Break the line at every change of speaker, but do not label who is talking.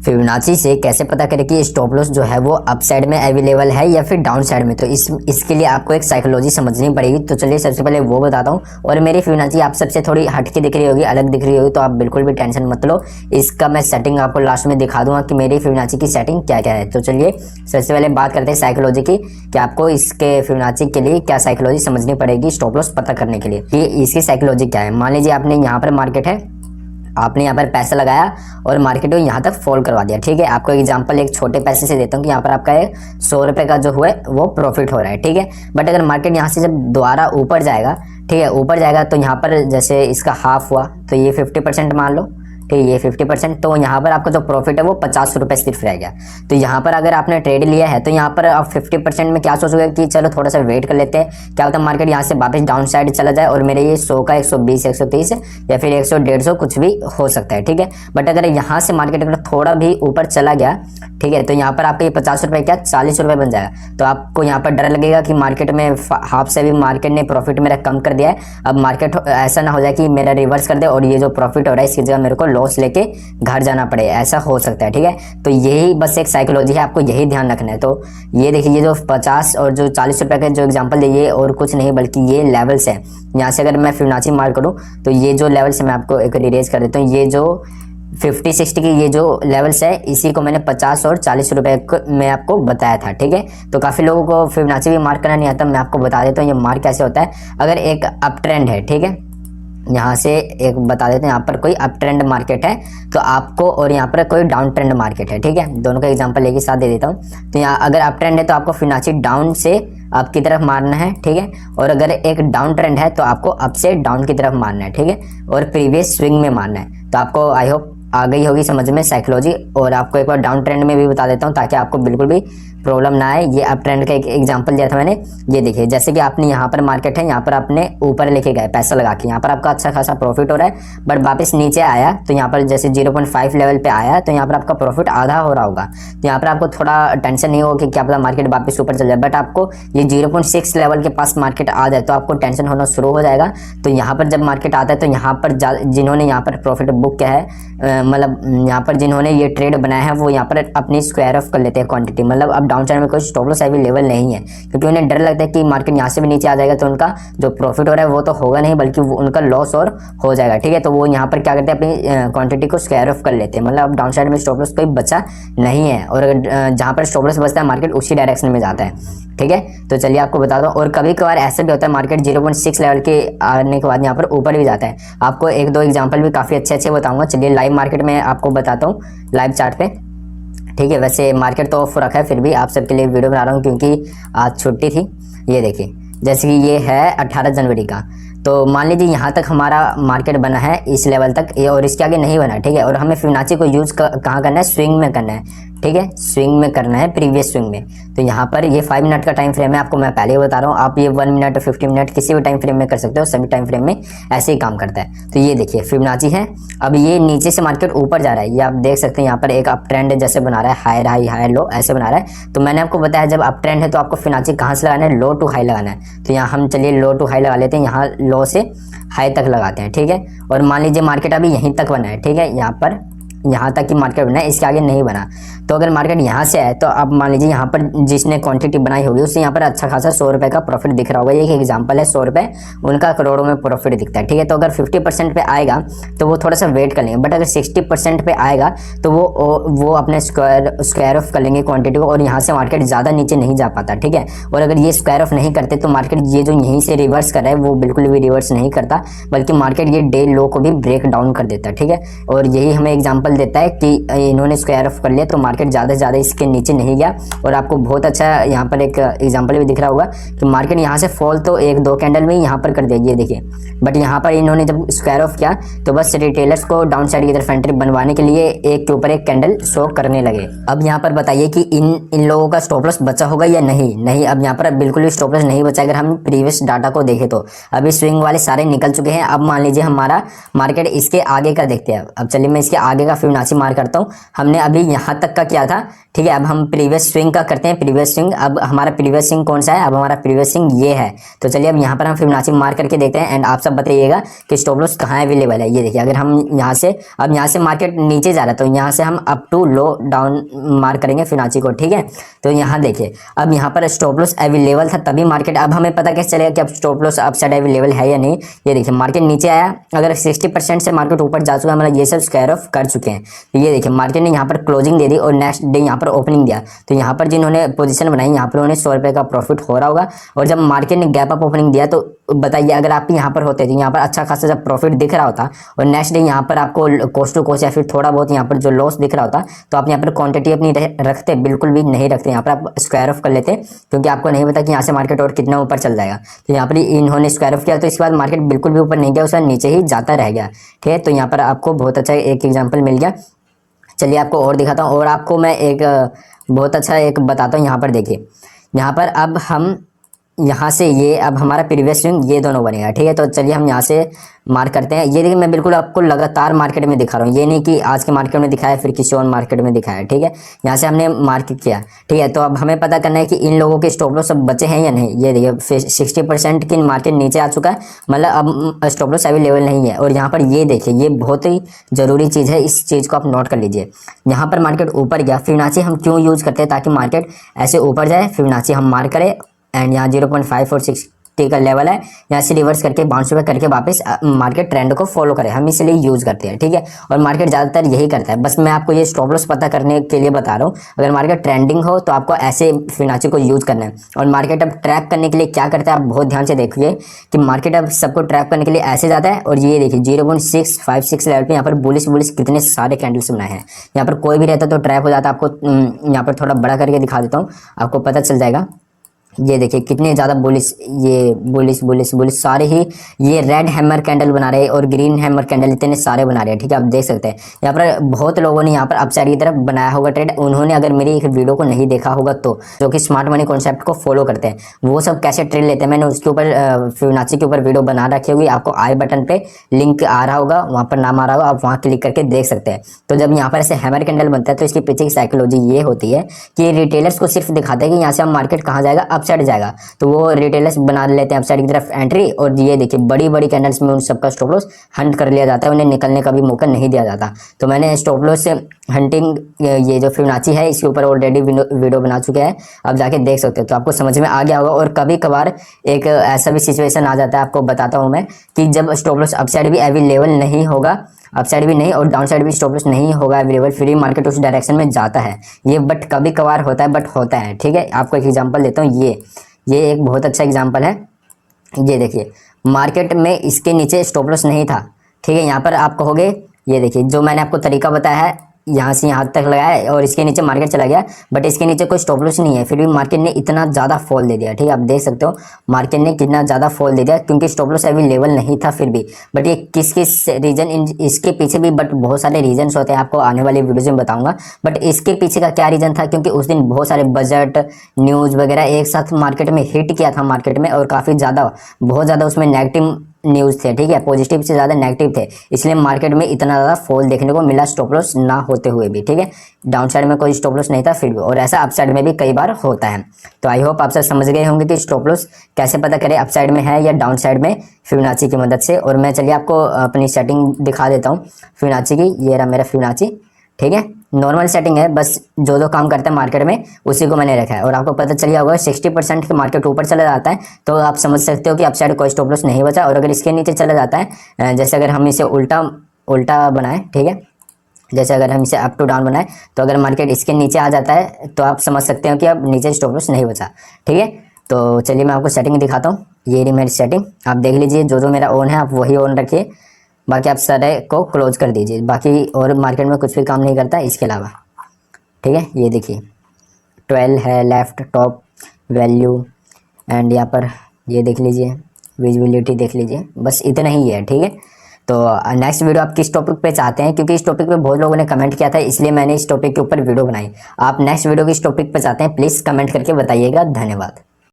Fibonacci से कैसे पता करें कि स्टॉप लॉस जो है वो अप साइड में अवेलेबल है या फिर डाउन साइड में। तो इसके लिए आपको एक साइकोलॉजी समझनी पड़ेगी। तो चलिए सबसे पहले वो बताता हूँ। और मेरी फिबोनाची आप सबसे थोड़ी हटके दिख रही होगी, अलग दिख रही होगी, तो आप बिल्कुल भी टेंशन मत लो। इसका मैं सेटिंग आपको लास्ट में दिखा दूंगा कि मेरी फिबोनाची की सेटिंग क्या क्या है। तो चलिए सबसे पहले बात करते हैं साइकोलॉजी की, कि आपको इसके फिबोनाची के लिए क्या साइकोलॉजी समझनी पड़ेगी स्टॉप लॉस पता करने के लिए कि इसकी साइकोलॉजी क्या है। मान लीजिए आपने यहाँ पर मार्केट है, आपने यहाँ पर पैसा लगाया और मार्केट को यहाँ तक फॉल करवा दिया। ठीक है, आपको एग्जांपल एक छोटे पैसे से देता हूँ कि यहाँ पर आपका 100 रुपये का जो हुआ है वो प्रॉफिट हो रहा है। ठीक है, बट अगर मार्केट यहाँ से जब दोबारा ऊपर जाएगा, ठीक है, ऊपर जाएगा तो यहाँ पर जैसे इसका हाफ हुआ तो ये 50% मान लो, ठीक है, ये 50%, तो यहाँ पर आपका जो प्रॉफिट है वो 50 रुपये सिर्फ रह गया। तो यहाँ पर अगर आपने ट्रेड लिया है तो यहाँ पर आप 50% में क्या सोचोगे कि चलो थोड़ा सा वेट कर लेते हैं, क्या होता है मार्केट यहाँ से वापस डाउन साइड चला जाए और मेरे ये 100 का 120 130 या फिर 100 150 कुछ भी हो सकता है। ठीक है, बट अगर यहाँ से मार्केट अगर थोड़ा भी ऊपर चला गया, ठीक है, तो यहाँ पर आपका ये 50 रुपये क्या 40 रुपये बन जाएगा। तो आपको यहाँ पर डर लगेगा कि मार्केट में हाफ से भी मार्केट ने प्रॉफिट मेरा कम कर दिया है, अब मार्केट ऐसा ना हो जाए कि मेरा रिवर्स कर दे और ये जो प्रॉफिट हो रहा है इसकी जगह मेरे को लॉस लेके घर जाना पड़े, ऐसा हो सकता है। ठीक है, तो यही बस एक साइकोलॉजी है, आपको यही ध्यान रखना है। तो ये देखिए, ये जो 50 और जो 40 रुपये का जो एग्जांपल है ये और कुछ नहीं बल्कि ये लेवल्स है। यहाँ से अगर मैं फिबोनाची मार्क करूँ तो ये जो लेवल्स है मैं आपको एक इरेज कर देता हूँ। ये जो 50-60 की ये जो लेवल्स है इसी को मैंने 50 और 40 रुपये में आपको बताया था। ठीक है, तो काफ़ी लोगों को फिबोनाची भी मार्क करना नहीं आता, मैं आपको बता देता हूँ ये मार्क कैसे होता है। अगर एक अप ट्रेंड है, ठीक है, यहाँ से एक बता देते हैं, यहाँ पर कोई अप ट्रेंड मार्केट है तो आपको, और यहाँ पर कोई डाउन ट्रेंड मार्केट है, ठीक है, दोनों का एग्जांपल एक ही साथ दे देता हूँ। तो यहाँ अगर अप ट्रेंड है तो आपको फिबोनाची डाउन से अप की तरफ मारना है, ठीक है, और अगर एक डाउन ट्रेंड है तो आपको अप से डाउन की तरफ मारना है, ठीक है, और प्रीवियस स्विंग में मारना है। तो आपको आई होप आ गई होगी समझ में साइकोलॉजी। और आपको एक बार डाउन ट्रेंड में भी बता देता हूँ ताकि आपको बिल्कुल भी प्रॉब्लम ना आए। ये अप ट्रेंड का एक एग्जांपल दिया था मैंने, ये देखिए, जैसे कि आपने यहाँ पर मार्केट है, यहाँ पर आपने ऊपर लेके गए पैसा लगा के, यहाँ पर आपका अच्छा खासा प्रॉफिट हो रहा है, बट वापस नीचे आया तो यहाँ पर जैसे 0.5 लेवल पे आया तो यहाँ पर आपका प्रॉफिट आधा हो रहा होगा। तो यहाँ पर आपको थोड़ा टेंशन नहीं होगा कि क्या पता मार्केट वापस ऊपर चल जाए, बट आपको ये 0.6 लेवल के पास मार्केट आ जाए तो आपको टेंशन होना शुरू हो जाएगा। तो यहाँ पर जब मार्केट आता है तो यहाँ पर जिन्होंने यहाँ पर प्रॉफिट बुक किया है, मतलब यहाँ पर जिन्होंने ये ट्रेड बनाया है वो यहाँ पर अपनी स्क्वायर ऑफ कर लेते हैं क्वांटिटी, मतलब अब डाउन साइड में कोई स्टॉप लॉस अवेलेबल नहीं है, क्योंकि उन्हें डर लगता है कि मार्केट यहाँ से भी नीचे आ जाएगा तो उनका जो प्रॉफिट हो रहा है वो तो होगा नहीं बल्कि उनका लॉस और हो जाएगा। ठीक है, तो वो यहाँ पर क्या करते हैं, अपनी क्वांटिटी को स्क्वायर ऑफ कर लेते हैं, मतलब अब डाउन साइड में स्टॉप लॉस कोई बचा नहीं है, और अगर जहाँ पर स्टॉप लॉस बचता है मार्केट उसी डायरेक्शन में जाता है। ठीक है, तो चलिए आपको बता दो। और कभी कभार ऐसा भी होता है मार्केट 0.6 लेवल के आने के बाद यहाँ पर ऊपर भी जाता है। आपको एक दो एग्जांपल भी काफ़ी अच्छे अच्छे बताऊंगा। चलिए लाइव मार्केट में आपको बताता हूँ, लाइव चार्ट पे। ठीक है, वैसे मार्केट तो ऑफ रखा है, फिर भी आप सबके लिए वीडियो बना रहा हूँ क्योंकि आज छुट्टी थी। ये देखिए, जैसे कि ये है 18 जनवरी का, तो मान लीजिए यहाँ तक हमारा मार्केट बना है इस लेवल तक, ये और इसके आगे नहीं बना। ठीक है, और हमें फिबोनाची को यूज़ कहाँ करना है, स्विंग में करना है। ठीक है, स्विंग में करना है, प्रीवियस स्विंग में। तो यहाँ पर ये 5 मिनट का टाइम फ्रेम है, आपको मैं पहले ही बता रहा हूँ। आप ये 1 मिनट 50 मिनट किसी भी टाइम फ्रेम में कर सकते हो, सभी टाइम फ्रेम में ऐसे ही काम करता है। तो ये देखिए फिबोनाची है, अब ये नीचे से मार्केट ऊपर जा रहा है, ये आप देख सकते हैं। यहाँ पर एक अप ट्रेंड जैसे बना रहा है, हायर हाई हायर लो ऐसे बना रहा है। तो मैंने आपको बताया जब अप ट्रेंड है तो आपको फिबोनाची कहाँ से लगाना है, लो टू हाई लगाना है। तो यहाँ हम चलिए लो टू हाई लगा लेते हैं, यहाँ लो से हाई तक लगाते हैं। ठीक है, और मान लीजिए मार्केट अभी यहीं तक बना है, ठीक है, यहाँ पर यहाँ तक की मार्केट बना है, इसके आगे नहीं बना। तो अगर मार्केट यहाँ से आए तो अब मान लीजिए यहाँ पर जिसने क्वांटिटी बनाई होगी उससे यहाँ पर अच्छा खासा 100 रुपये का प्रॉफिट दिख रहा होगा। ये एक एग्जांपल है, 100 रुपये उनका करोड़ों में प्रॉफिट दिखता है। ठीक है, तो अगर 50% पे आएगा तो वो थोड़ा सा वेट कर लेंगे, बट अगर 60% पे आएगा तो वो अपने स्क्वायर ऑफ कर लेंगे क्वांटिटी को, और यहाँ से मार्केट ज़्यादा नीचे नहीं जा पाता। ठीक है, और अगर ये स्क्वायर ऑफ नहीं करते तो मार्केट ये जो यहीं से रिवर्स कर रहा है वो बिल्कुल भी रिवर्स नहीं करता, बल्कि मार्केट ये डे लो को भी ब्रेक डाउन कर देता है। ठीक है, और यही हमें एग्जाम्पल देता है कि इन्होंने स्क्वायर ऑफ कर लिया तो मार्केट ज़्यादा से ज़्यादा इसके नीचे नहीं गया। और आपको बहुत अच्छा यहाँ पर एक एग्जांपल भी दिख रहा होगा कि मार्केट यहाँ से फॉल तो 1-2 कैंडल में यहाँ पर कर दिया, ये देखिए, बट यहाँ पर इन्होंने जब स्क्वायर ऑफ किया तो बस रिटेलर्स को डाउन साइड की तरफ एंट्री बनवाने के लिए एक के ऊपर एक कैंडल शो करने लगे। अब यहाँ पर बताइए कि इन लोगों का स्टॉप लॉस बचा होगा या नहीं। अब यहाँ पर बिल्कुल भी स्टॉप लॉस नहीं बचा। अगर हम प्रीवियस डाटा को देखें तो अभी स्विंग वाले सारे निकल चुके हैं। अब मान लीजिए हमारा मार्केट इसके आगे का देखते हैं। अब चलिए मैं इसके आगे का फिबोनाची मार्क करता हूँ। हमने अभी यहाँ तक का किया था, ठीक है। अब हम प्रीवियस स्विंग का करते हैं, प्रीवियस स्विंग। अब हमारा प्रीवियस स्विंग कौन सा है? अब हमारा प्रीवियस स्विंग ये है। तो चलिए अब यहाँ पर हम फिबोनाची मार्क करके देखते हैं एंड आप सब बताइएगा कि स्टॉप लॉस कहाँ अवेलेबल है। ये देखिए, अगर हम यहाँ से, अब यहाँ से मार्केट नीचे जा रहा है तो यहाँ से हम up to low down mark करेंगे फिबोनाची को, ठीक है। तो यहाँ देखिए, अब यहाँ पर स्टॉप लॉस अवेलेबल था तभी मार्केट, अब हमें पता कैसे चलेगा कि अब स्टॉप लॉस अपसाइड अवेलेबल है या नहीं? ये देखिए, मार्केट नीचे आया, अगर 60% से मार्केट ऊपर जा चुका है, मतलब ये सब स्क्वायर ऑफ कर चुके हैं। तो ये देखिए, मार्केट ने यहाँ पर क्लोजिंग दे दी और नेक्स्ट डे यहाँ पर ओपनिंग दिया। तो यहाँ पर जिन्होंने पोजीशन बनाई, यहाँ पर उन्हें 100 रुपये का प्रॉफिट हो रहा होगा। और जब मार्केट ने गैप अप ओपनिंग दिया तो बताइए, अगर आप यहाँ पर होते तो यहाँ पर अच्छा खासा जब प्रॉफिट दिख रहा होता और नेक्स्ट डे यहाँ पर आपको कोस्ट टू कोस्ट या फिर थोड़ा बहुत यहाँ पर जो लॉस दिख रहा होता, तो आप यहाँ पर क्वांटिटी अपनी रखते? बिल्कुल भी नहीं रखते। यहाँ पर आप स्क्वायर ऑफ कर लेते, क्योंकि आपको नहीं पता कि यहाँ से मार्केट और कितना ऊपर चल जाएगा। तो यहाँ पर इन्होंने स्क्वायर ऑफ किया, तो इसके बाद मार्केट बिल्कुल भी ऊपर नहीं गया, उसका नीचे ही जाता रह गया, ठीक है। तो यहाँ पर आपको बहुत अच्छा एक एग्जाम्पल मिल गया। चलिए आपको और दिखाता हूँ, और आपको मैं एक बहुत अच्छा एक बताता हूँ। यहाँ पर देखिए, यहाँ पर अब हम यहाँ से ये, अब हमारा प्रीवियस स्विंग ये दोनों बनेगा, ठीक है। तो चलिए हम यहाँ से मार्क करते हैं। ये देखिए, मैं बिल्कुल आपको लगातार मार्केट में दिखा रहा हूँ, ये नहीं कि आज के मार्केट में दिखाया फिर किसी और मार्केट में दिखाया, ठीक है। यहाँ से हमने मार्क किया, ठीक है। तो अब हमें पता करना है कि इन लोगों के स्टॉप लॉस सब बचे हैं या नहीं। ये देखिए 60% की मार्केट नीचे आ चुका है, मतलब अब स्टॉप लॉस अवेलेबल नहीं है। और यहाँ पर ये देखिए, ये बहुत ही जरूरी चीज़ है, इस चीज़ को आप नोट कर लीजिए। यहाँ पर मार्केट ऊपर गया, फिबोनाची हम क्यों यूज़ करते हैं? ताकि मार्केट ऐसे ऊपर जाए, फिबोनाची हम मार्क करें एंड यहाँ 0.546 का लेवल है, यहाँ से रिवर्स करके बाउंस बैक करके वापस मार्केट ट्रेंड को फॉलो करें, हम इसलिए यूज करते हैं, ठीक है। और मार्केट ज़्यादातर यही करता है, बस मैं आपको ये स्टॉप लॉस पता करने के लिए बता रहा हूँ। अगर मार्केट ट्रेंडिंग हो तो आपको ऐसे फिबोनाची को यूज करना है। और मार्केट अब ट्रैप करने के लिए क्या करता है, आप बहुत ध्यान से देखिए कि मार्केट अब सबको ट्रैप करने के लिए ऐसे जाता है। और ये देखिए 0.656 लेवल पे यहाँ पर बुलिश कितने सारे कैंडल्स बनाए हैं। यहाँ पर कोई भी रहता तो ट्रैप हो जाता। आपको यहाँ पर थोड़ा बड़ा करके दिखा देता हूँ, आपको पता चल जाएगा। ये देखिए कितने ज़्यादा बुलिश, ये बुलिश सारे ही ये रेड हैमर कैंडल बना रहे हैं और ग्रीन हैमर कैंडल इतने सारे बना रहे हैं, ठीक है। आप देख सकते हैं यहाँ पर बहुत लोगों ने यहाँ पर अपसाइड की तरफ बनाया होगा ट्रेड। उन्होंने अगर मेरी एक वीडियो को नहीं देखा होगा तो, जो कि स्मार्ट मनी कॉन्सेप्ट को फॉलो करते हैं, वो सब कैसे ट्रेड लेते हैं, मैंने उसके ऊपर फिबोनाची के ऊपर वीडियो बना रखी होगी। आपको आई बटन पे लिंक आ रहा होगा, वहाँ पर नाम आ रहा होगा, आप वहाँ क्लिक करके देख सकते हैं। तो जब यहाँ पर ऐसे हैमर कैंडल बनता है तो इसके पीछे की साइकोलॉजी ये होती है कि रिटेलर्स को सिर्फ दिखाते हैं कि यहाँ से हम मार्केट कहाँ जाएगा, अपसाइड जाएगा। तो वो रिटेलर्स बना लेते हैं अपसाइड की तरफ एंट्री, और ये देखिए बड़ी बड़ी कैंडल्स में उन सबका स्टॉप लॉस हंट कर लिया जाता है, उन्हें निकलने का भी मौका नहीं दिया जाता। तो मैंने स्टॉप लॉस से हंटिंग ये जो फिबोनाची है इसके ऊपर ऑलरेडी वीडियो बना चुके हैं, आप जाके देख सकते हो। तो आपको समझ में आ गया होगा। और कभी कभार एक ऐसा भी सिचुएशन आ जाता है, आपको बताता हूँ मैं, कि जब स्टॉप लॉस अपसाइड भी अवेलेबल नहीं होगा, अपसाइड भी नहीं और डाउन साइड भी स्टॉप लॉस नहीं होगा अवेलेबल, फ्री मार्केट उस डायरेक्शन में जाता है। ये बट कभी कभार होता है, बट होता है, ठीक है। आपको एक एग्जांपल देता हूँ, ये एक बहुत अच्छा एग्जांपल है। ये देखिए मार्केट में इसके नीचे स्टॉप लॉस नहीं था, ठीक है। यहाँ पर आप कहोगे, ये देखिए जो मैंने आपको तरीका बताया है, यहाँ से यहाँ तक लगाया और इसके नीचे मार्केट चला गया, बट इसके नीचे कोई स्टॉप लॉस नहीं है, फिर भी मार्केट ने इतना ज़्यादा फॉल दे दिया, ठीक है। आप देख सकते हो मार्केट ने कितना ज़्यादा फॉल दे दिया, क्योंकि स्टॉप लॉस अवेलेबल नहीं था फिर भी। बट ये किस किस रीजन, इसके पीछे भी बट बहुत सारे रीजन्स होते हैं, आपको आने वाले वीडियोज में बताऊंगा। बट इसके पीछे का क्या रीजन था, क्योंकि उस दिन बहुत सारे बजट न्यूज़ वगैरह एक साथ मार्केट में हिट किया था मार्केट में, और काफ़ी ज़्यादा बहुत ज़्यादा उसमें नेगेटिव न्यूज़ थे, ठीक है। पॉजिटिव से ज़्यादा नेगेटिव थे, इसलिए मार्केट में इतना ज़्यादा फॉल देखने को मिला स्टॉप लॉस ना होते हुए भी, ठीक है। डाउन साइड में कोई स्टॉप लॉस नहीं था फिर भी, और ऐसा अप साइड में भी कई बार होता है। तो आई होप आप सब समझ गए होंगे कि स्टॉप लॉस कैसे पता करें, अप साइड में है या डाउन साइड में, फिबोनाची की मदद से। और मैं चलिए आपको अपनी सेटिंग दिखा देता हूँ फिबोनाची की। ये रहा मेरा फिबोनाची, ठीक है। नॉर्मल सेटिंग है, बस जो काम करता है मार्केट में उसी को मैंने रखा है। और आपको पता चल गया होगा 60% के मार्केट ऊपर चला जाता है तो आप समझ सकते हो कि अपसाइड कोई स्टॉप लॉस नहीं बचा। और अगर इसके नीचे चला जाता है, जैसे अगर हम इसे उल्टा बनाए, ठीक है, जैसे अगर हम इसे अप टू डाउन बनाए, तो अगर मार्केट इसके नीचे आ जाता है तो आप समझ सकते हो कि अब नीचे स्टॉप लॉस नहीं बचा, ठीक है। तो चलिए मैं आपको सेटिंग दिखाता हूँ। ये रही मेरी सेटिंग, आप देख लीजिए, जो मेरा ऑन है आप वही ऑन रखिए, बाकी आप सारे को क्लोज कर दीजिए। बाकी और मार्केट में कुछ भी काम नहीं करता इसके अलावा, ठीक है। ये देखिए 12 है लेफ्ट टॉप वैल्यू, एंड यहाँ पर ये देख लीजिए विजिबिलिटी देख लीजिए, बस इतना ही है, ठीक है। तो नेक्स्ट वीडियो आप किस टॉपिक पे चाहते हैं, क्योंकि इस टॉपिक पे बहुत लोगों ने कमेंट किया था, इसलिए मैंने इस टॉपिक के ऊपर वीडियो बनाई। आप नेक्स्ट वीडियो किस टॉपिक पे चाहते हैं प्लीज़ कमेंट करके बताइएगा। धन्यवाद।